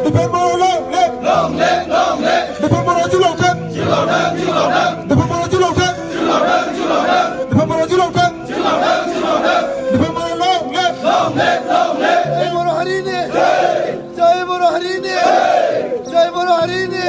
Depan bola long leg. Depan bola julaukan. Depan bola julaukan. Depan bola julaukan. Depan bola long leg. Jai Boro Hari ini. Jai Boro Hari ini. Jai Boro Hari ini.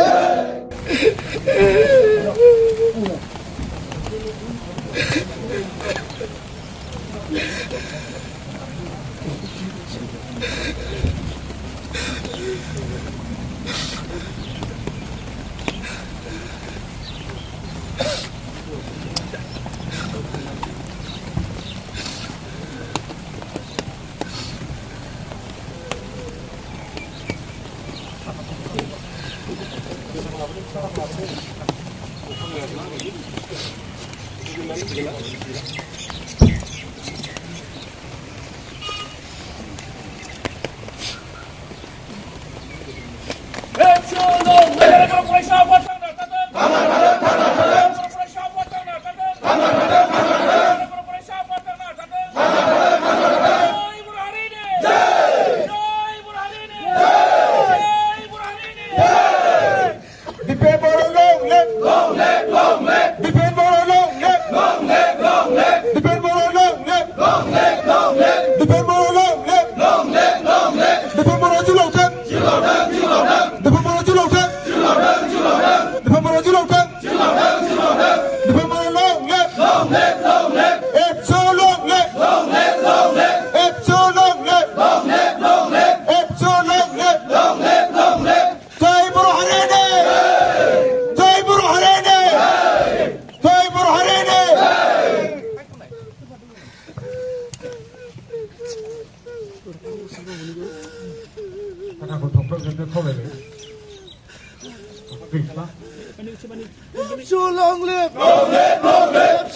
Long live! Long live!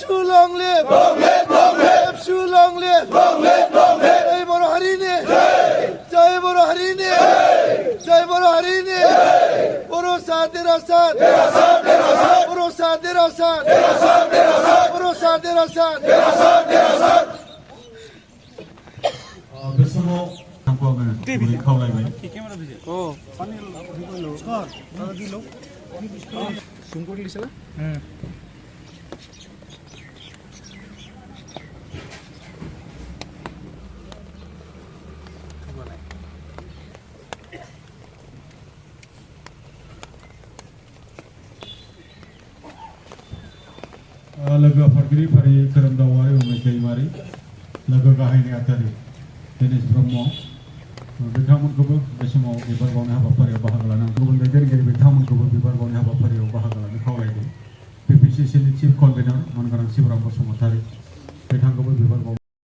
Long live! Jai Boro Hari ini. Jai Boro Hari ini. Jai Boro Hari ini. Boro Sat Derasat. Boro Sat Derasat. Boro Sat Derasat. Bersama tampaknya boleh kau lagi. Oh. Lagu Fargiri Fari Kerendawai Umay Kaimari Lagu Kahini Atari Denis Bromo Bitamun Kubu Besimo Bibar Bawni Habapari Bahagalan Kubun Gajar Gari Bitamun Kubu Bibar Bawni Habapari Bahagalan Kawai PPCC Chief Convener Mangarang Sibram Bosumotari Betang Kubu Bibar Bawni